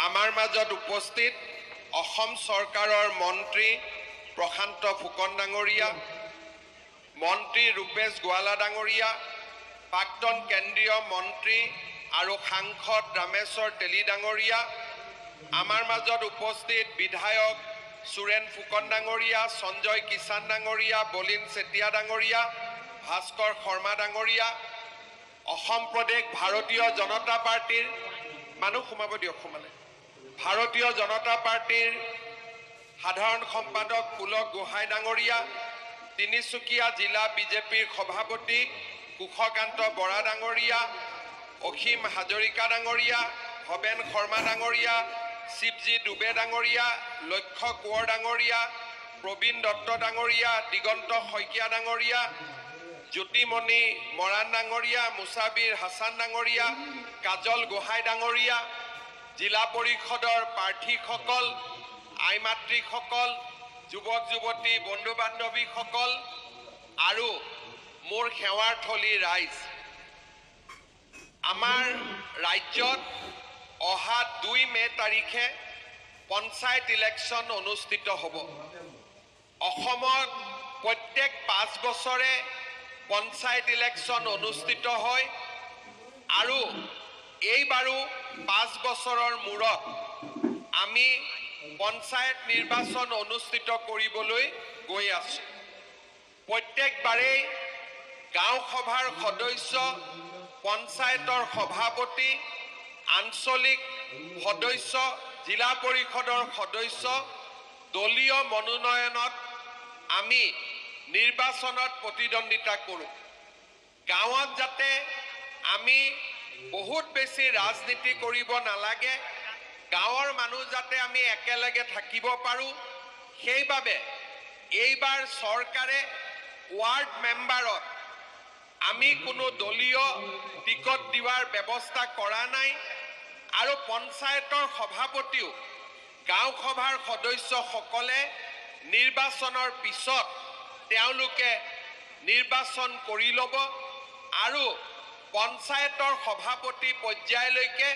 আমাৰ মাজত উপস্থিত অসম চৰকাৰৰ মন্ত্ৰী প্ৰশান্ত ফুকন ডাঙৰীয়া, মন্ত্ৰী ৰূপেশ গোৱালা ডাঙৰীয়া, প্ৰাক্তন কেন্দ্ৰীয় মন্ত্ৰী আৰু সাংসদ ৰামেশ্বৰ তেলী ডাঙৰীয়া, আমাৰ মাজত উপস্থিত বিধায়ক সুৰেন ফুকন ডাঙৰীয়া, সঞ্জয় কিষাণ ডাঙৰীয়া, বলিন চেতিয়া ডাঙৰীয়া, ভাস্কৰ শৰ্মা ডাঙৰীয়া, অসম প্ৰদেশ ভাৰতীয় জনতা পাৰ্টিৰ মানুহ সোমাব দিয়ক সোমালে ভাৰতীয় জনতা পাৰ্টিৰ সাধাৰণ সম্পাদক পুলক গোহাঁই ডাঙৰীয়া, তিনিচুকীয়া জিলা বিজেপিৰ সভাপতি কুশকান্ত বৰা ডাঙৰীয়া, অসীম হাজৰিকা ডাঙৰীয়া, ভৱেন শৰ্মা ডাঙৰীয়া, শিৱজী ডুবে ডাঙৰীয়া, লক্ষ্য কোঁৱৰ ডাঙৰীয়া, প্ৰবীণ দত্ত ডাঙৰীয়া, দিগন্ত শইকীয়া ডাঙৰীয়া, জ্যোতিমণি মৰাণ ডাঙৰীয়া, মুছাবিৰ হাছান ডাঙৰীয়া, কাজল গোহাঁই ডাঙৰীয়া, জিলা পৰিষদৰ প্ৰাৰ্থীসকল, আই মাতৃসকল, যুৱক যুৱতী, বন্ধু বান্ধৱীসকল আৰু মোৰ সেৱাৰ থলী ৰাইজ, আমাৰ ৰাজ্যত অহা 2 মে তাৰিখে পঞ্চায়ত ইলেকশ্যন অনুষ্ঠিত হ'ব। অসমত প্ৰত্যেক 5 বছৰে পঞ্চায়ত ইলেকশ্যন অনুষ্ঠিত হয় আৰু এইবাৰো 5 বছৰৰ মূৰত আমি পঞ্চায়ত নিৰ্বাচন অনুষ্ঠিত কৰিবলৈ গৈ আছোঁ। প্ৰত্যেকবাৰেই গাঁও সভাৰ সদস্য, পঞ্চায়তৰ সভাপতি, আঞ্চলিক সদস্য, জিলা পৰিষদৰ সদস্য দলীয় মনোনয়নত আমি নিৰ্বাচনত প্ৰতিদ্বন্দ্বিতা কৰোঁ। গাঁৱত যাতে আমি বহুত বেছি ৰাজনীতি কৰিব নালাগে, গাঁৱৰ মানুহ যাতে আমি একেলগে থাকিব পাৰোঁ, সেইবাবে এইবাৰ চৰকাৰে ৱাৰ্ড মেম্বাৰত আমি কোনো দলীয় টিকট দিয়াৰ ব্যৱস্থা কৰা নাই আৰু পঞ্চায়তৰ সভাপতিও গাঁও সভাৰ সদস্যসকলে নিৰ্বাচনৰ পিছত তেওঁলোকে নিৰ্বাচন কৰি ল'ব আৰু পঞ্চায়তৰ সভাপতি পৰ্যায়লৈকে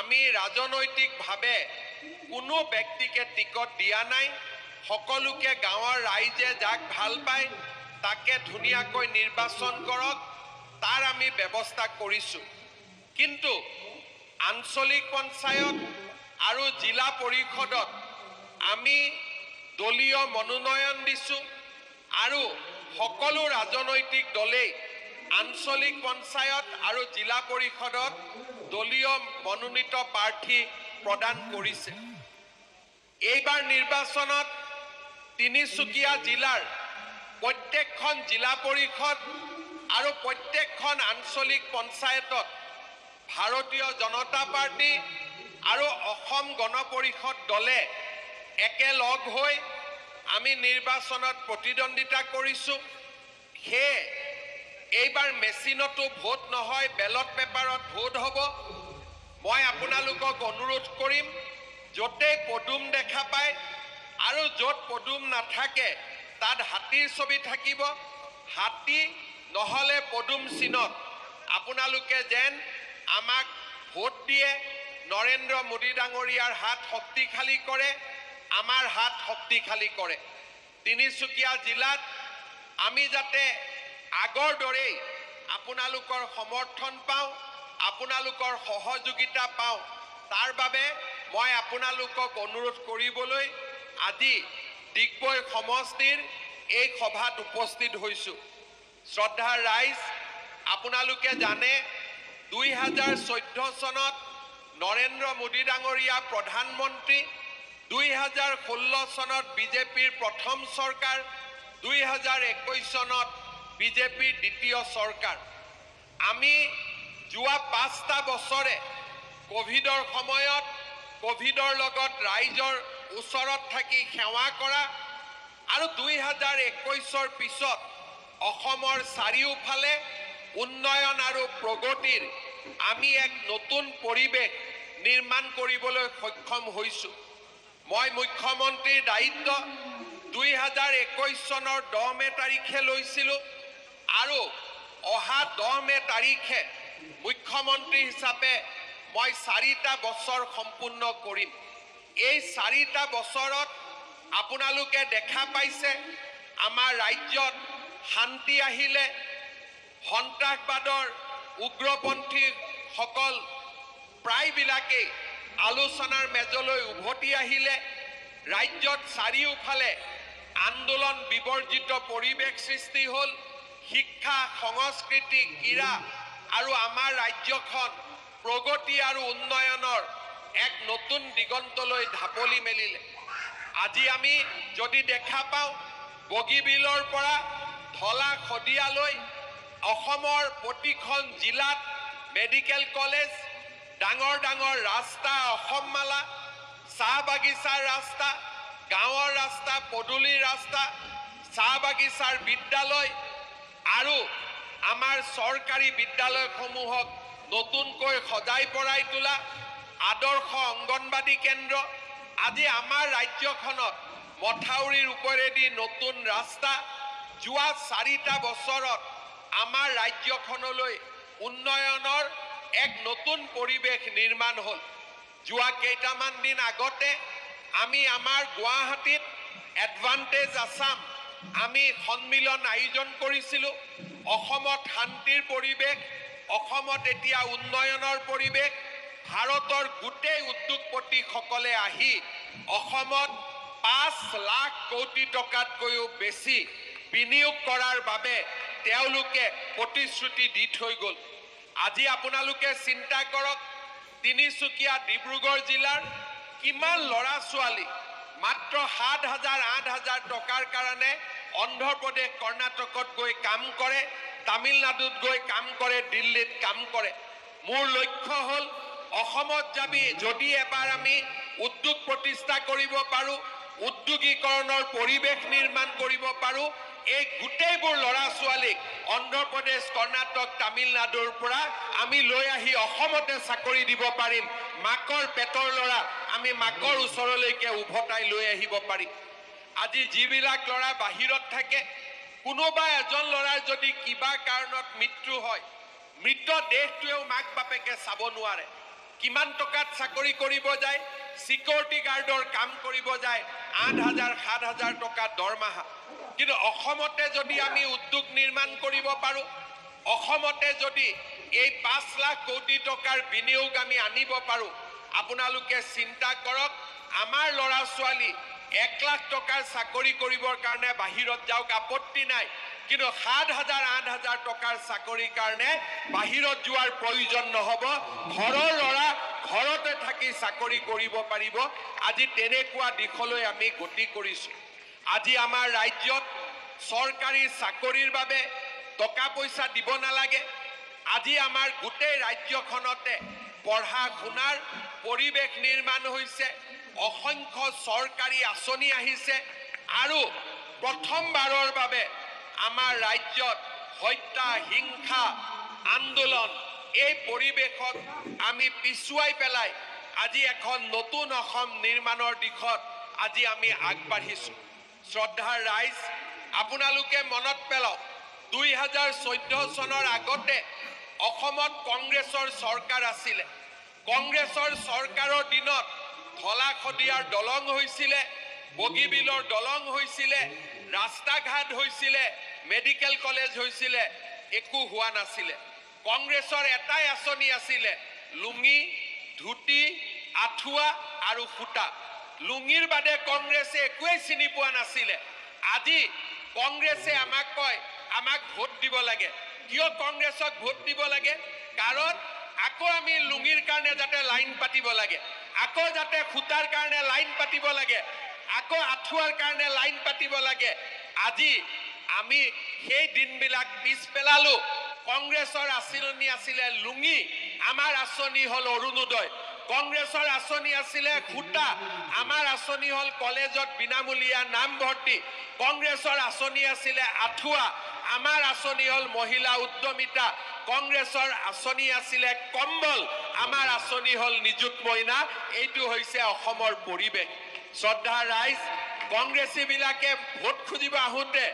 আমি ৰাজনৈতিকভাৱে কোনো ব্যক্তিকে টিকট দিয়া নাই। সকলোকে গাঁৱৰ ৰাইজে যাক ভাল পায় তাকে ধুনীয়াকৈ নিৰ্বাচন কৰক, তাৰ আমি ব্যৱস্থা কৰিছোঁ। কিন্তু আঞ্চলিক পঞ্চায়ত আৰু জিলা পৰিষদত আমি দলীয় মনোনয়ন দিছোঁ আৰু সকলো ৰাজনৈতিক দলেই আঞ্চলিক পঞ্চায়ত আৰু জিলা পৰিষদত দলীয় মনোনীত প্ৰাৰ্থী প্ৰদান কৰিছে। এইবাৰ নিৰ্বাচনত তিনিচুকীয়া জিলাৰ প্ৰত্যেকখন জিলা পৰিষদ আৰু প্ৰত্যেকখন আঞ্চলিক পঞ্চায়তত ভাৰতীয় জনতা পাৰ্টি আৰু অসম গণ পৰিষদ দলে একেলগ হৈ আমি নিৰ্বাচনত প্ৰতিদ্বন্দ্বিতা কৰিছোঁ। সেয়ে এইবাৰ মেচিনতো ভোট নহয়, বেলট পেপাৰত ভোট হ'ব। মই আপোনালোকক অনুৰোধ কৰিম, য'তেই পদুম দেখা পায় আৰু য'ত পদুম নাথাকে তাত হাতীৰ ছবি থাকিব, হাতী নহ'লে পদুম চিনত আপোনালোকে যেন আমাক ভোট দিয়ে, নৰেন্দ্ৰ মোদী ডাঙৰীয়াৰ হাত শক্তিশালী কৰে, আমাৰ হাত শক্তিশালী কৰে। তিনিচুকীয়া জিলাত আমি যাতে আগৰ দৰেই আপোনালোকৰ সমৰ্থন পাওঁ, আপোনালোকৰ সহযোগিতা পাওঁ, তাৰ বাবে মই আপোনালোকক অনুৰোধ কৰিবলৈ আজি ডিগবৈ সমষ্টিৰ এই সভাত উপস্থিত হৈছোঁ। শ্ৰদ্ধাৰ ৰাইজ, আপোনালোকে জানে 2014 চনত নৰেন্দ্ৰ মোদী ডাঙৰীয়া প্ৰধানমন্ত্ৰী, 2016 চনত বিজেপিৰ প্ৰথম চৰকাৰ, 2021 চনত বিজেপিৰ দ্বিতীয় চৰকাৰ। আমি যোৱা 5টা বছৰে কোভিডৰ সময়ত কোভিডৰ লগত ৰাইজৰ ওচৰত থাকি সেৱা কৰা আৰু 2021ৰ পিছত অসমৰ চাৰিওফালে উন্নয়ন আৰু প্ৰগতিৰ আমি এক নতুন পৰিৱেশ নিৰ্মাণ কৰিবলৈ সক্ষম হৈছোঁ। মই মুখ্যমন্ত্ৰীৰ দায়িত্ব 2021 চনৰ 10 মে তাৰিখে লৈছিলোঁ আৰু অহা 10 মে তাৰিখে মুখ্যমন্ত্ৰী হিচাপে মই 4টা বছৰ সম্পূৰ্ণ কৰিম। এই 4টা বছৰত আপোনালোকে দেখা পাইছে আমাৰ ৰাজ্যত শান্তি আহিলে, সন্ত্ৰাসবাদৰ উগ্ৰপন্থীসকল প্ৰায়বিলাকেই আলোচনাৰ মেজলৈ উভতি আহিলে, ৰাজ্যত চাৰিওফালে আন্দোলন বিবৰ্জিত পৰিৱেশ সৃষ্টি হ'ল, শিক্ষা, সংস্কৃতি, ক্ৰীড়া আৰু আমাৰ ৰাজ্যখন প্ৰগতি আৰু উন্নয়নৰ এক নতুন দিগন্তলৈ ঢাপলি মেলিলে। আজি আমি যদি দেখা পাওঁ বগীবিলৰ পৰা ধলা শদিয়ালৈ অসমৰ প্ৰতিখন জিলাত মেডিকেল কলেজ, ডাঙৰ ডাঙৰ ৰাস্তা, অসমমালা, চাহ বাগিচাৰ ৰাস্তা, গাঁৱৰ ৰাস্তা, পদূলিৰ ৰাস্তা, চাহ বাগিচাৰ বিদ্যালয় আৰু আমাৰ চৰকাৰী বিদ্যালয়সমূহক নতুনকৈ সজাই পৰাই তোলা, আদৰ্শ অংগনবাদী কেন্দ্ৰ, আজি আমাৰ ৰাজ্যখনত মথাউৰিৰ ওপৰেদি নতুন ৰাস্তা, যোৱা 4টা বছৰত আমাৰ ৰাজ্যখনলৈ উন্নয়নৰ এক নতুন পৰিৱেশ নিৰ্মাণ হ'ল। যোৱা কেইটামান দিন আগতে আমি আমাৰ গুৱাহাটীত এডভান্টেজ আছাম আমি সন্মিলন আয়োজন কৰিছিলোঁ। অসমত শান্তিৰ পৰিৱেশ, অসমত এতিয়া উন্নয়নৰ পৰিৱেশ, ভাৰতৰ গোটেই উদ্যোগপতিসকলে আহি অসমত 5 লাখ কোটি টকাতকৈও বেছি বিনিয়োগ কৰাৰ বাবে তেওঁলোকে প্ৰতিশ্ৰুতি দি থৈ গ'ল। আজি আপোনালোকে চিন্তা কৰক, তিনিচুকীয়া, ডিব্ৰুগড় জিলাৰ কিমান ল'ৰা ছোৱালী মাত্ৰ 7,000, 8,000 টকাৰ কাৰণে অন্ধ্ৰপ্ৰদেশ, কৰ্ণাটকত গৈ কাম কৰে, তামিলনাডুত গৈ কাম কৰে, দিল্লীত কাম কৰে। মোৰ লক্ষ্য হ'ল অসমত যদি এবাৰ আমি উদ্যোগ প্ৰতিষ্ঠা কৰিব পাৰোঁ, উদ্যোগীকৰণৰ পৰিৱেশ নিৰ্মাণ কৰিব পাৰোঁ, এই গোটেইবোৰ ল'ৰা ছোৱালীক অন্ধ্ৰপ্ৰদেশ, কৰ্ণাটক, তামিলনাডুৰ পৰা আমি লৈ আহি অসমতে চাকৰি দিব পাৰিম। মাকৰ পেটৰ ল'ৰা আমি মাকৰ ওচৰলৈকে উভতাই লৈ আহিব পাৰিম। আজি যিবিলাক ল'ৰা বাহিৰত থাকে, কোনোবা এজন ল'ৰাৰ যদি কিবা কাৰণত মৃত্যু হয়, মৃত দেহটোৱেও মাক বাপেকে চাব নোৱাৰে। কিমান টকাত চাকৰি কৰিব যায়, সিকিউৰিটি গাৰ্ডৰ কাম কৰিব যায়, 8,000, 7,000 টকা দৰমহা। কিন্তু অসমতে যদি আমি উদ্যোগ নিৰ্মাণ কৰিব পাৰোঁ, অসমতে যদি এই 5 লাখ কোটি টকাৰ বিনিয়োগ আমি আনিব পাৰোঁ, আপোনালোকে চিন্তা কৰক, আমাৰ ল'ৰা ছোৱালী 1 লাখ টকাৰ চাকৰি কৰিবৰ কাৰণে বাহিৰত যাওক, আপত্তি নাই। কিন্তু 7,000, 8,000 টকাৰ চাকৰিৰ কাৰণে বাহিৰত যোৱাৰ প্ৰয়োজন নহ'ব। ঘৰৰ ল'ৰা ঘৰতে থাকি চাকৰি কৰিব পাৰিব। আজি তেনেকুৱা দিশলৈ আমি গতি কৰিছোঁ। আজি আমাৰ ৰাজ্যত চৰকাৰী চাকৰিৰ বাবে টকা পইচা দিব নালাগে। আজি আমাৰ গোটেই ৰাজ্যখনতে পঢ়া শুনাৰ পৰিৱেশ নিৰ্মাণ হৈছে, অসংখ্য চৰকাৰী আঁচনি আহিছে আৰু প্ৰথমবাৰৰ বাবে আমাৰ ৰাজ্যত হত্যা, হিংসা, আন্দোলন এই পৰিৱেশক আমি পিছুৱাই পেলাই আজি এখন নতুন অসম নিৰ্মাণৰ দিশত আজি আমি আগবাঢ়িছোঁ। শ্ৰদ্ধাৰ ৰাইজ, আপোনালোকে মনত পেলাওক, 2014 চনৰ আগতে অসমত কংগ্ৰেছৰ চৰকাৰ আছিলে। কংগ্ৰেছৰ চৰকাৰৰ দিনত ধলা শদিয়াৰ দলং হৈছিলে, বগীবিলৰ দলং হৈছিলে, ৰাস্তা ঘাট হৈছিলে, মেডিকেল কলেজ হৈছিলে, একো হোৱা নাছিলে। কংগ্ৰেছৰ এটাই আঁচনি আছিলে, লুঙি, ধুতি, আঁঠুৱা আৰু সূতা। লুঙিৰ বাদে কংগ্ৰেছে একোৱেই চিনি পোৱা নাছিলে। আজি কংগ্ৰেছে আমাক কয় আমাক ভোট দিব লাগে। কিয় কংগ্ৰেছক ভোট দিব লাগে? কাৰণ আকৌ আমি লুঙিৰ কাৰণে যাতে লাইন পাতিব লাগে, আকৌ যাতে সূতাৰ কাৰণে লাইন পাতিব লাগে, আকৌ আঁঠুৱাৰ কাৰণে লাইন পাতিব লাগে। আজি আমি সেই দিনবিলাক পিছ পেলালো। কংগ্ৰেছৰ আঁচনি আছিলে লুঙি, আমাৰ আঁচনি হ'ল অৰুণোদয়। কংগ্ৰেছৰ আঁচনি আছিলে সূতা, আমাৰ আঁচনি হ'ল কলেজত বিনামূলীয়া নামভৰ্তি। কংগ্ৰেছৰ আঁচনি আছিলে আঁঠুৱা, আমাৰ আঁচনি হ'ল মহিলা উদ্যমিতা। কংগ্ৰেছৰ আঁচনি আছিলে কম্বল, আমাৰ আঁচনি হ'ল নিযুত মইনা। এইটো হৈছে অসমৰ পৰিৱেশ। শ্ৰদ্ধা ৰাইজ, কংগ্ৰেছীবিলাকে ভোট খুজিব আহোঁতে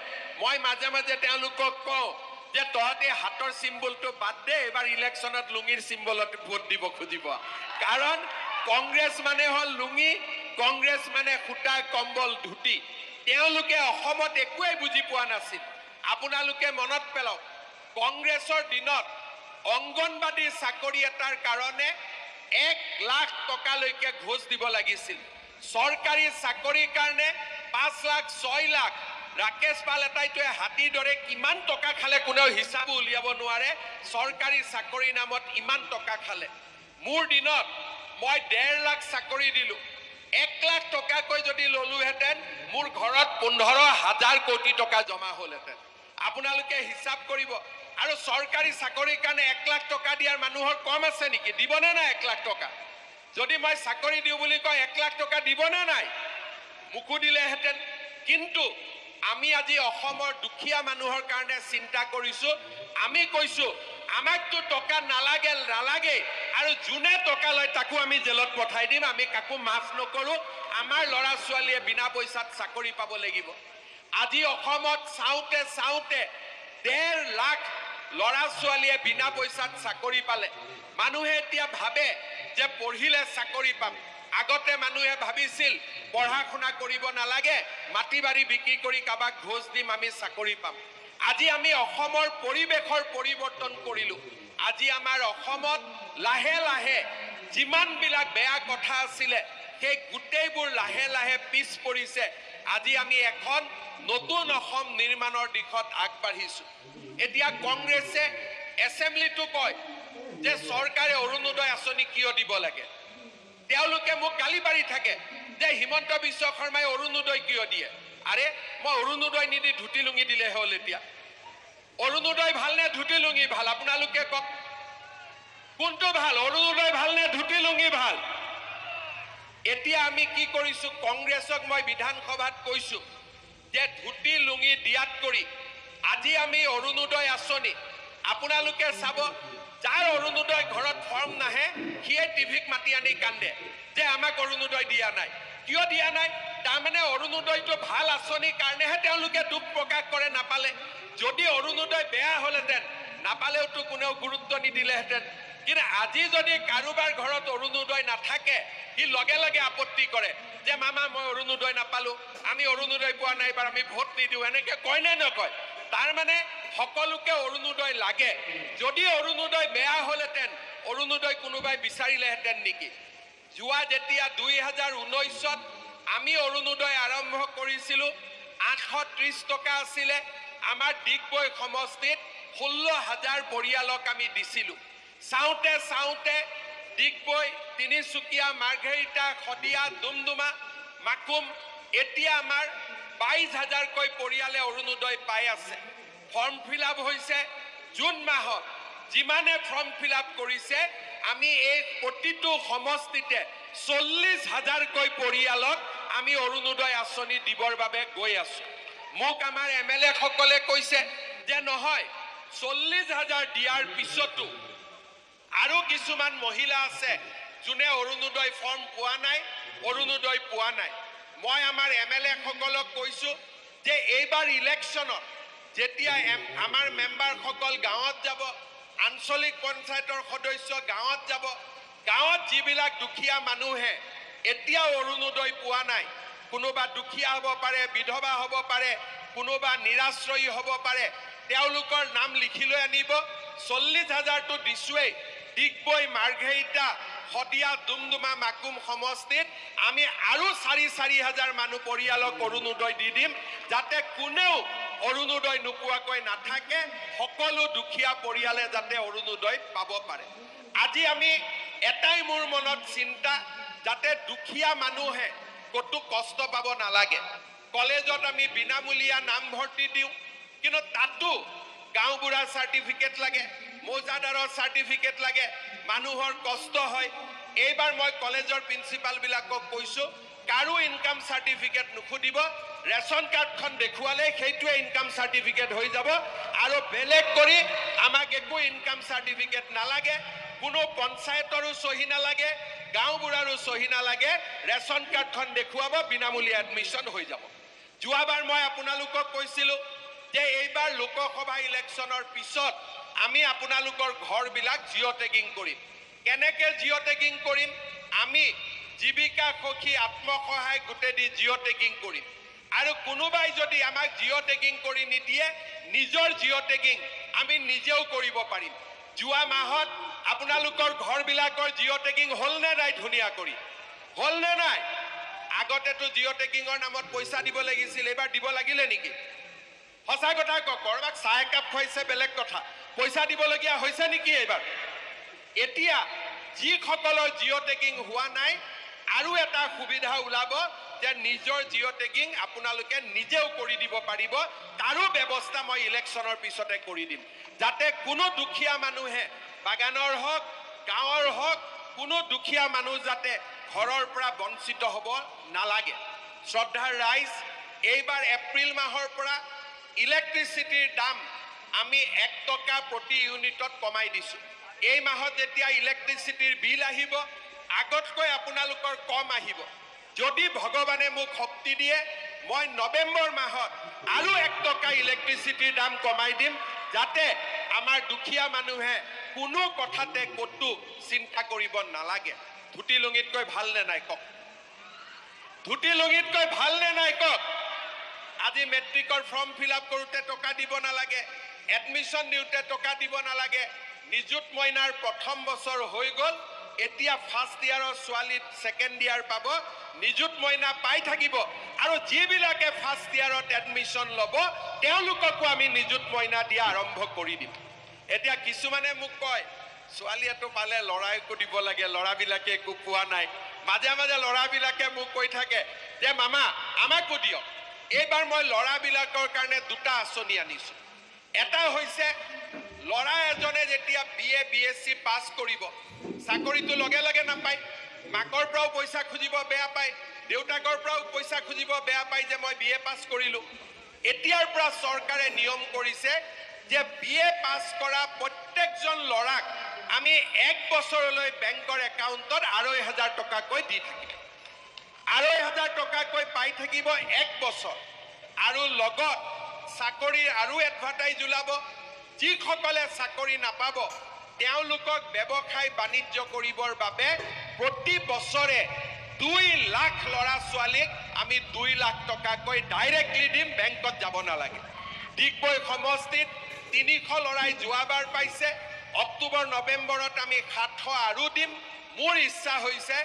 মই মাজে মাজে তেওঁলোকক কওঁ, যে তহঁতে হাতৰ চিম্বলটো বাদ দে, এবাৰ ইলেকশ্যনত লুঙিৰ চিম্বলত ভোট দিব খুজিব। কাৰণ কংগ্ৰেছ মানে হ'ল লুঙি, কংগ্ৰেছ মানে সূতা কম্বল ধুতি। তেওঁলোকে অসমত একোৱেই বুজি পোৱা নাছিল। আপোনালোকে মনত পেলাওক, কংগ্ৰেছৰ দিনত অংগনবাদী চাকৰি এটাৰ কাৰণে 1 লাখ টকালৈকে ঘোষ দিব লাগিছিল। চৰকাৰী চাকৰিৰ কাৰণে 5 লাখ 6 লাখ। ৰাকেশ পাল এটাইটোৱে হাতীৰ দৰে কিমান টকা খালে কোনেও হিচাপ উলিয়াব নোৱাৰে। চৰকাৰী চাকৰিৰ নামত ইমান টকা খালে। মোৰ দিনত মই 1.5 লাখ চাকৰি দিলোঁ। 1 লাখ টকাকৈ যদি ললোহেঁতেন মোৰ ঘৰত 15,000 কোটি টকা জমা হ'লহেঁতেন। আপোনালোকে হিচাপ কৰিব। আৰু চৰকাৰী চাকৰিৰ কাৰণে 1 লাখ টকা দিয়াৰ মানুহৰ কম আছে নেকি? দিবনে নাই 1 লাখ টকা? যদি মই চাকৰি দিওঁ বুলি কয় 1 লাখ টকা দিবনে নাই? মুকু দিলেহেঁতেন। কিন্তু আমি আজি অসমৰ দুখীয়া মানুহৰ কাৰণে চিন্তা কৰিছো। আমি কৈছো আমাকতো টকা নালাগে আৰু যোনে টকা লয় তাকো আমি জেলত পঠাই দিম। আমি কাকো মাফ নকৰো। আমাৰ ল'ৰা ছোৱালীয়ে বিনা পইচাত চাকৰি পাব লাগিব। আজি অসমত চাওঁতে 1.5 লাখ ল'ৰা ছোৱালীয়ে বিনা পইচাত চাকৰি পালে। মানুহে এতিয়া ভাবে যে পঢ়িলে চাকৰি পাম। আগতে মানুহে ভাবিছিল পঢ়া শুনা কৰিব নালাগে, মাটি বাৰী বিক্ৰী কৰি কাবাক ঘোষ দিম আমি চাকৰি পাম। আজি আমি অসমৰ পৰিৱেশৰ পৰিৱৰ্তন কৰিলো। আজি আমাৰ অসমত লাহে লাহে যিমানবিলাক বেয়া কথা আছিলে সেই গোটেইবোৰ লাহে লাহে পিছ পৰিছে। আজি আমি এখন নতুন অসম নিৰ্মাণৰ দিশত আগবাঢ়িছো। এতিয়া কংগ্ৰেছে এছেম্বলিটো কয় যে চৰকাৰে অৰুণোদয় আঁচনি কিয় দিব লাগে। তেওঁলোকে মোক গালি পাৰি থাকে যে হিমন্ত বিশ্ব শৰ্মাই অৰুণোদয় কিয় দিয়ে। আৰে মই অৰুণোদয় নিদি ধুতি লুঙি দিলে হ'ল। এতিয়া অৰুণোদয় ভাল নে ধুতি লুঙি ভাল? আপোনালোকে কওক কোনটো ভাল? অৰুণোদয় ভাল নে ধুতি লুঙি ভাল? এতিয়া আমি কি কৰিছো, কংগ্ৰেছক মই বিধানসভাত কৈছো যে ধুতি লুঙি দিয়াত কৰি আজি আমি অৰুণোদয় আঁচনি, আপোনালোকে চাব যাৰ অৰুণোদয় ঘৰত ফৰ্ম নাহে সিয়ে টিভিক মাতি আনি কান্দে যে আমাক অৰুণোদয় দিয়া নাই। কিয় দিয়া নাই? তাৰমানে অৰুণোদয়টো ভাল আঁচনিৰ কাৰণেহে তেওঁলোকে দুখ প্ৰকাশ কৰে নাপালে। যদি অৰুণোদয় বেয়া হ'লহেঁতেন নাপালেওতো কোনেও গুৰুত্ব নিদিলেহেঁতেন। কিন্তু আজি যদি কাৰোবাৰ ঘৰত অৰুণোদয় নাথাকে সি লগে লগে আপত্তি কৰে যে মামা মই অৰুণোদয় নাপালো, আমি অৰুণোদয় পোৱা নাই, এবাৰ আমি ভোট নিদিওঁ। এনেকে কয় নে নকয়? তাৰমানে সকলোকে অৰুণোদয় লাগে। যদি অৰুণোদয় বেয়া হ'লহেঁতেন অৰুণোদয় কোনোবাই বিচাৰিলেহেঁতেন নেকি? যোৱা যেতিয়া 2019ত আমি অৰুণোদয় আৰম্ভ কৰিছিলো 830 টকা আছিলে। আমাৰ ডিগবৈ সমষ্টিত 16,000 পৰিয়ালক আমি দিছিলো। চাওঁতে চাওঁতে ডিগবৈ, তিনিচুকীয়া, মাৰ্ঘেৰিটা, শদিয়া, ডুমডুমা, মাকুম এতিয়া আমাৰ 22,000কৈ পৰিয়ালে অৰুণোদয় পাই আছে। ফৰ্ম ফিল আপ হৈছে জুন মাহত। যিমানে ফৰ্ম ফিল আপ কৰিছে আমি এই প্ৰতিটো সমষ্টিতে 40,000কৈ পৰিয়ালক আমি অৰুণোদয় আঁচনি দিবৰ বাবে গৈ আছো। মোক আমাৰ MLA সকলে কৈছে যে নহয় 40,000 দিয়াৰ পিছতো আৰু কিছুমান মহিলা আছে যোনে অৰুণোদয় ফৰ্ম পোৱা নাই, অৰুণোদয় পোৱা নাই। মই আমাৰ MLA সকলক কৈছো যে এইবাৰ ইলেকশ্যনত যেতিয়া আমাৰ মেম্বাৰসকল গাঁৱত যাব, আঞ্চলিক পঞ্চায়তৰ সদস্য গাঁৱত যাব, গাঁৱত যিবিলাক দুখীয়া মানুহে এতিয়াও অৰুণোদয় পোৱা নাই, কোনোবা দুখীয়া হ'ব পাৰে, বিধৱা হ'ব পাৰে, কোনোবা নিৰাশ্ৰয়ী হ'ব পাৰে, তেওঁলোকৰ নাম লিখি লৈ আনিব। 40,000টো দিছোৱেই। ডিগবৈ, মাৰ্ঘেৰিটা, শদিয়া, ডুমডুমা, মাকুম সমষ্টিত আমি আৰু 4,000 মানুহ পৰিয়ালক অৰুণোদয় দি দিম, যাতে কোনেও অৰুণোদয় নোপোৱাকৈ নাথাকে। সকলো দুখীয়া পৰিয়ালে যাতে অৰুণোদয় পাব পাৰে। আজি আমি এটাই মোৰ মনত চিন্তা, যাতে দুখীয়া মানুহে কতো কষ্ট পাব নালাগে। কলেজত আমি বিনামূলীয়া নামভৰ্তি দিওঁ, কিন্তু তাতো গাঁওবুঢ়াৰ চাৰ্টিফিকেট লাগে, মৌজাদাৰৰ চাৰ্টিফিকেট লাগে, মানুহৰ কষ্ট হয়। এইবাৰ মই কলেজৰ প্ৰিন্সিপালবিলাকক কৈছো কাৰো ইনকাম চাৰ্টিফিকেট নুখুধিব, ৰেচন কাৰ্ডখন দেখুৱালে সেইটোৱে ইনকাম চাৰ্টিফিকেট হৈ যাব আৰু বেলেগ কৰি আমাক একো ইনকাম চাৰ্টিফিকেট নালাগে। কোনো পঞ্চায়তৰো চহী নালাগে, গাঁওবুঢ়াৰো চহী নালাগে, ৰেচন কাৰ্ডখন দেখুৱাব, বিনামূলীয়া এডমিশ্যন হৈ যাব। যোৱাবাৰ মই আপোনালোকক কৈছিলো যে এইবাৰ লোকসভা ইলেকশ্যনৰ পিছত আমি আপোনালোকৰ ঘৰবিলাক জিঅ' টেগিং কৰিম। কেনেকৈ জিঅ' টেগিং কৰিম? আমি জীৱিকা সখী আত্মসহায়ক গোটেদি জিঅ' টেগিং কৰিম। আৰু কোনোবাই যদি আমাক জিঅ' টেগিং কৰি নিদিয়ে, নিজৰ জিঅ' টেগিং আমি নিজেও কৰিব পাৰিম। যোৱা মাহত আপোনালোকৰ ঘৰবিলাকৰ জিঅ' টেগিং হ'লনে নাই? ধুনীয়া কৰি হ'লনে নাই? আগতেতো জিঅ' টেগিঙৰ নামত পইচা দিব লাগিছিল, এইবাৰ দিব লাগিলে নেকি? সঁচা কথা কওক, কৰবাক চাহ একাপ খুৱাইছে বেলেগ কথা, পইচা দিবলগীয়া হৈছে নেকি এইবাৰ? এতিয়া যিসকলৰ জিঅ' টেগিং হোৱা নাই, আৰু এটা সুবিধা ওলাব যে নিজৰ জিঅ' টেগিং আপোনালোকে নিজেও কৰি দিব পাৰিব। তাৰো ব্যৱস্থা মই ইলেকশ্যনৰ পিছতে কৰি দিম, যাতে কোনো দুখীয়া মানুহে বাগানৰ হওক গাঁৱৰ হওক কোনো দুখীয়া মানুহ যাতে ঘৰৰ পৰা বঞ্চিত হ'ব নালাগে। শ্ৰদ্ধাৰ ৰাইজ, এইবাৰ এপ্ৰিল মাহৰ পৰা ইলেক্ট্ৰিচিটিৰ দাম আমি 1 টকা প্ৰতি ইউনিটত কমাই দিছোঁ। এই মাহত যেতিয়া ইলেক্ট্ৰিচিটিৰ বিল আহিব, আগতকৈ আপোনালোকৰ কম আহিব। যদি ভগৱানে মোক শক্তি দিয়ে, মই নৱেম্বৰ মাহত আৰু 1 টকা ইলেক্ট্ৰিচিটিৰ দাম কমাই দিম, যাতে আমাৰ দুখীয়া মানুহে কোনো কথাতে ক'তো চিন্তা কৰিব নালাগে। ধুতি লুঙিতকৈ ভালনে নাই কওক? ধুতি লুঙিতকৈ ভালনে নাই কওক? আজি মেট্ৰিকৰ ফৰ্ম ফিল আপ কৰোঁতে টকা দিব নালাগে, এডমিশ্যন দিওঁতে টকা দিব নালাগে। নিযুত মইনাৰ প্ৰথম বছৰ হৈ গ'ল, এতিয়া ফাৰ্ষ্ট ইয়াৰৰ ছোৱালী ছেকেণ্ড ইয়াৰ পাব, নিযুত মইনা পাই থাকিব। আৰু যিবিলাকে ফাৰ্ষ্ট ইয়াৰত এডমিশ্যন ল'ব, তেওঁলোককো আমি নিযুত মইনা দিয়া আৰম্ভ কৰি দিম। এতিয়া কিছুমানে মোক কয়, ছোৱালীয়েতো পালে ল'ৰাইকো দিব লাগে, ল'ৰাবিলাকে একো পোৱা নাই। মাজে মাজে ল'ৰাবিলাকে মোক কৈ থাকে যে মামা আমাকো দিয়ক। এইবাৰ মই ল'ৰাবিলাকৰ কাৰণে 2টা আঁচনি আনিছোঁ। এটা হৈছে ল'ৰা এজনে যেতিয়া BA BSc পাছ কৰিব, চাকৰিটো লগে লগে নাপায়, মাকৰ পৰাও পইচা খুজিব বেয়া পায়, দেউতাকৰ পৰাও পইচা খুজিব বেয়া পায় যে মই BA পাছ কৰিলোঁ। এতিয়াৰ পৰা চৰকাৰে নিয়ম কৰিছে যে BA পাছ কৰা প্ৰত্যেকজন ল'ৰাক আমি 1 বছৰলৈ বেংকৰ একাউণ্টত 2,500 টকাকৈ দি থাকিম। 2,500 টকাকৈ পাই থাকিব 1 বছৰ। আৰু লগত চাকৰিৰ আৰু এডভাৰটাইজ ওলাব। যিসকলে চাকৰি নাপাব তেওঁলোকক ব্যৱসায় বাণিজ্য কৰিবৰ বাবে প্ৰতি বছৰে 2 লাখ ল'ৰা ছোৱালীক আমি 2 লাখ টকাকৈ ডাইৰেক্টলি দিম, বেংকত যাব নালাগে। ডিগবৈ সমষ্টিত 300 ল'ৰাই যোৱাবাৰ পাইছে, অক্টোবৰ নৱেম্বৰত আমি 700 আৰু দিম। মোৰ ইচ্ছা হৈছে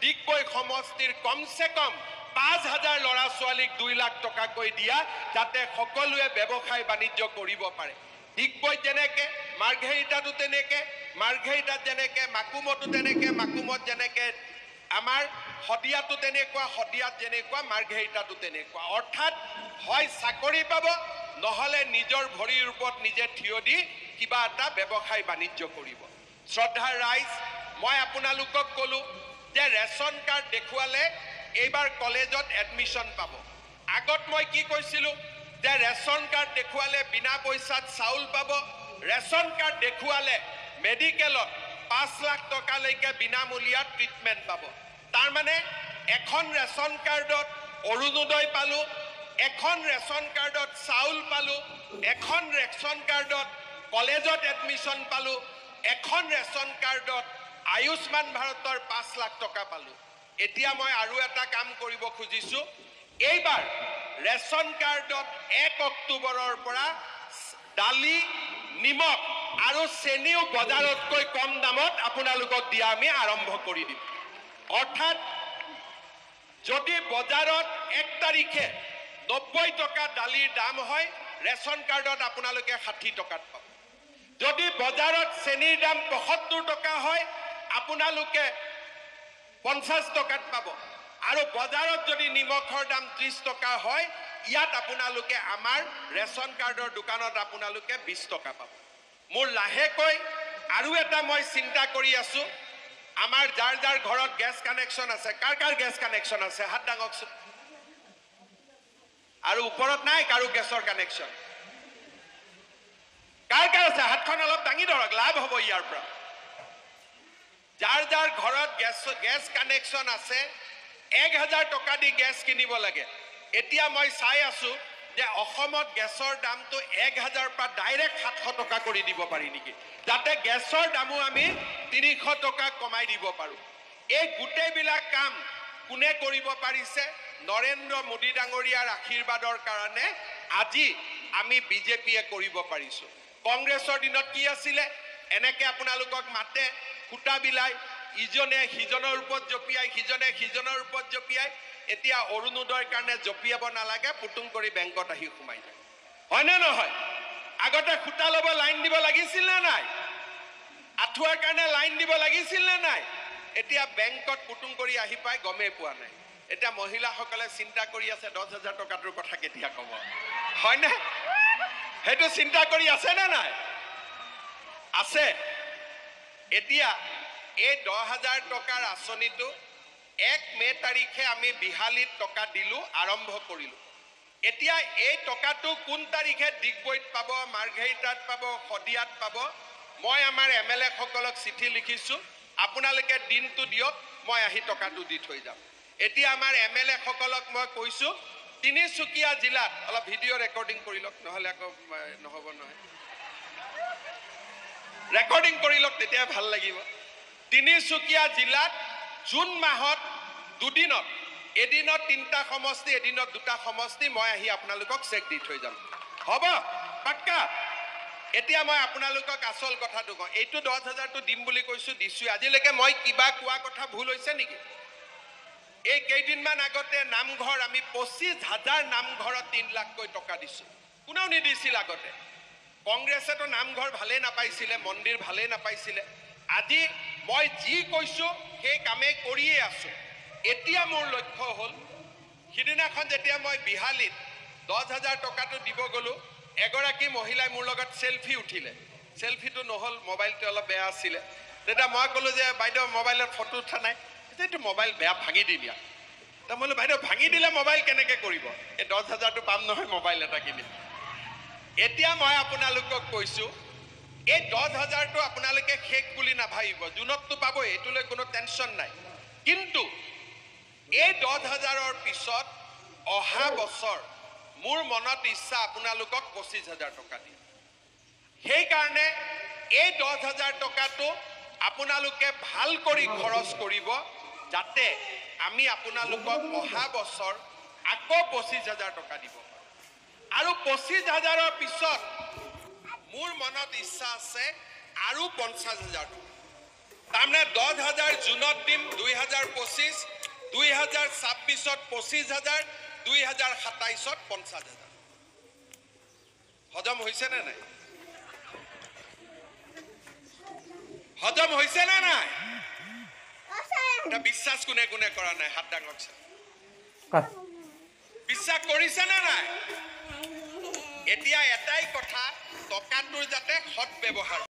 ডিগবৈ সমষ্টিৰ কমচে কম 5,000 ল'ৰা ছোৱালীক 2 লাখ টকাকৈ দিয়া, যাতে সকলোৱে ব্যৱসায় বাণিজ্য কৰিব পাৰে। ডিগবৈত যেনেকে, মাৰ্ঘেৰিটাতো তেনেকে, মাৰ্ঘেৰিটাত যেনেকে, মাকুমতো তেনেকে, মাকুমত যেনেকে, আমাৰ শদিয়াতো তেনেকুৱা, শদিয়াত যেনেকুৱা, মাৰ্ঘেৰিটাতো তেনেকুৱা। অৰ্থাৎ হয় চাকৰি পাব, নহ'লে নিজৰ ভৰিৰ ওপৰত নিজে থিয় দি কিবা এটা ব্যৱসায় বাণিজ্য কৰিব। শ্ৰদ্ধাৰ ৰাইজ, মই আপোনালোকক ক'লোঁ যে ৰেচন কাৰ্ড দেখুৱালে এইবাৰ কলেজত এডমিশ্যন পাব। আগত মই কি কৈছিলোঁ যে ৰেচন কাৰ্ড দেখুৱালে বিনা পইচাত চাউল পাব, ৰেচন কাৰ্ড দেখুৱালে মেডিকেলত 5 লাখ টকালৈকে বিনামূলীয়া ট্ৰিটমেণ্ট পাব। তাৰমানে এখন ৰেচন কাৰ্ডত অৰুণোদয় পালোঁ, এখন ৰেচন কাৰ্ডত চাউল পালোঁ, এখন ৰেচন কাৰ্ডত কলেজত এডমিশ্যন পালোঁ, এখন ৰেচন কাৰ্ডত আয়ুষ্মান ভাৰতৰ 5 লাখ টকা পালোঁ। এতিয়া মই আৰু এটা কাম কৰিব খুজিছোঁ, এইবাৰ ৰেচন কাৰ্ডত 1 অক্টোবৰৰ পৰা দালি, নিমখ আৰু চেনিও বজাৰতকৈ কম দামত আপোনালোকক দিয়া আমি আৰম্ভ কৰি দিম। অৰ্থাৎ যদি বজাৰত 1 তাৰিখে 90 টকা দালিৰ দাম হয়, ৰেচন কাৰ্ডত আপোনালোকে 60 টকাত পাব। যদি বজাৰত চেনিৰ দাম 75 টকা হয়, আপোনালোকে 50 টকাত পাব। আৰু বজাৰত যদি নিমখৰ দাম 30 টকা হয়, ইয়াত আপোনালোকে আমাৰ ৰেচন কাৰ্ডৰ দোকানত আপোনালোকে 20 টকা পাব। মোৰ লাহেকৈ আৰু এটা মই চিন্তা কৰি আছোঁ, আমাৰ যাৰ যাৰ ঘৰত গেছ কানেকশ্যন আছে, কাৰ কাৰ গেছ কানেকশ্যন আছে হাত দাঙকচোন। আৰু ওপৰত নাই কাৰো গেছৰ কানেকশ্যন? কাৰ কাৰ আছে হাতখন অলপ দাঙি ধৰক, লাভ হ'ব ইয়াৰ পৰা। যাৰ যাৰ ঘৰত গেছ কানেকশ্যন আছে 1,000 টকা দি গেছ কিনিব লাগে। এতিয়া মই চাই আছোঁ যে অসমত গেছৰ দামটো 1000 পৰা ডাইৰেক্ট 700 টকা কৰি দিব পাৰি নেকি, যাতে গেছৰ দামো আমি 300 টকা কমাই দিব পাৰো। এই গোটেইবিলাক কাম কোনে কৰিব পাৰিছে? নৰেন্দ্ৰ মোদী ডাঙৰীয়াৰ আশীৰ্বাদৰ কাৰণে আজি আমি বিজেপিয়ে কৰিব পাৰিছো। কংগ্ৰেছৰ দিনত কি আছিলে? এনেকে আপোনালোকক মাতে, খুটা বিলাই, ইজনে সিজনৰ ওপৰত জঁপিয়াই, সিজনে সিজনৰ ওপৰত জঁপিয়াই। এতিয়া অৰুণোদয়ৰ কাৰণে জঁপিয়াব নালাগে, পুতুং কৰি বেংকত আহি সোমাই যায়, হয়নে নহয়? আগতে খুটা ল'ব লাইন দিব লাগিছিল নে নাই? আঁঠুৱাৰ কাৰণে লাইন দিব লাগিছিল নে নাই? এতিয়া বেংকত পুতুং কৰি আহি পাই গমেই পোৱা নাই। এতিয়া মহিলাসকলে চিন্তা কৰি আছে 10,000 টকাটোৰ কথা কেতিয়া ক'ব, হয়নে? সেইটো চিন্তা কৰি আছে নে নাই? আছে। এতিয়া এই 10,000 টকাৰ আঁচনিটো 1 মে তাৰিখে আমি বিহালীত টকা দিলোঁ, আৰম্ভ কৰিলোঁ। এতিয়া এই টকাটো কোন তাৰিখে ডিগবৈত পাব, মাৰ্ঘেৰিটাত পাব, শদিয়াত পাব, মই আমাৰ MLA সকলক চিঠি লিখিছোঁ, আপোনালোকে দিনটো দিয়ক, মই আহি টকাটো দি থৈ যাম। এতিয়া আমাৰ MLA সকলক মই কৈছোঁ, তিনিচুকীয়া জিলাত অলপ ভিডিঅ' ৰেকৰ্ডিং কৰি লওক, নহ'লে আকৌ নহ'ব নহয়, ৰেকৰ্ডিং কৰি লওক, তেতিয়া ভাল লাগিব। তিনিচুকীয়া জিলাত জুন মাহত দুদিনত, এদিনত 3টা সমষ্টি, এদিনত 2টা সমষ্টি, মই আহি আপোনালোকক চেক দি থৈ যাম, হ'ব? পাক্কা? এতিয়া মই আপোনালোকক আচল কথাটো কওঁ, এইটো 10,000টো দিম বুলি কৈছোঁ, দিছোঁ। আজিলৈকে মই কিবা কোৱা কথা ভুল হৈছে নেকি? এই কেইদিনমান আগতে নামঘৰ, আমি 25,000 নামঘৰত 3 লাখকৈ টকা দিছোঁ, কোনেও নিদিছিল আগতে। কংগ্ৰেছেতো নামঘৰ ভালেই নাপাইছিলে, মন্দিৰ ভালেই নাপাইছিলে। আজি মই যি কৈছোঁ সেই কামেই কৰিয়ে আছোঁ। এতিয়া মোৰ লক্ষ্য হ'ল, সিদিনাখন যেতিয়া মই বিহালীত 10,000 টকাটো দিব গ'লোঁ, এগৰাকী মহিলাই মোৰ লগত চেলফি উঠিলে, চেলফিটো নহ'ল, মোবাইলটো অলপ বেয়া আছিলে। তেতিয়া মই ক'লোঁ যে বাইদেউ মোবাইলত ফটো উঠা নাই, এইটো মোবাইল বেয়া, ভাঙি দিম ইয়াক। ত মই বোলো বাইদেউ ভাঙি দিলে মোবাইল কেনেকৈ কৰিব, এই 10,000টো পাম নহয় মোবাইল এটা কিনি। এতিয়া মই আপোনালোকক কৈছোঁ, এই 10,000টো আপোনালোকে শেষ বুলি নাভাবিব, জুনততো পাবই, এইটোলৈ কোনো টেনশ্যন নাই। কিন্তু এই 10,000ৰ পিছত অহা বছৰ মোৰ মনত ইচ্ছা আপোনালোকক 25,000 টকা দিম। সেইকাৰণে এই 10,000 টকাটো আপোনালোকে ভাল কৰি খৰচ কৰিব, যাতে আমি আপোনালোকক অহা বছৰ আকৌ 25,000 টকা দিব পাৰোঁ। আৰু 25,000ৰ পিছত মোৰ মনত ইচ্ছা আছে আৰু 50,000 টকা। তাৰমানে 10,000 জুনত দিম, 2025, 2026ত 25,000, 2027ত 50,000। হজম হৈছে নে নাই? হজম হৈছে নে নাই? এটা বিশ্বাস কোনে কোনে কৰা নাই? হাত ডাঙৰছে। বিশ্বাস কৰিছে নে নাই? এতিয়া এটাই কথা, টকাটোৰ যাতে সৎ ব্যৱহাৰ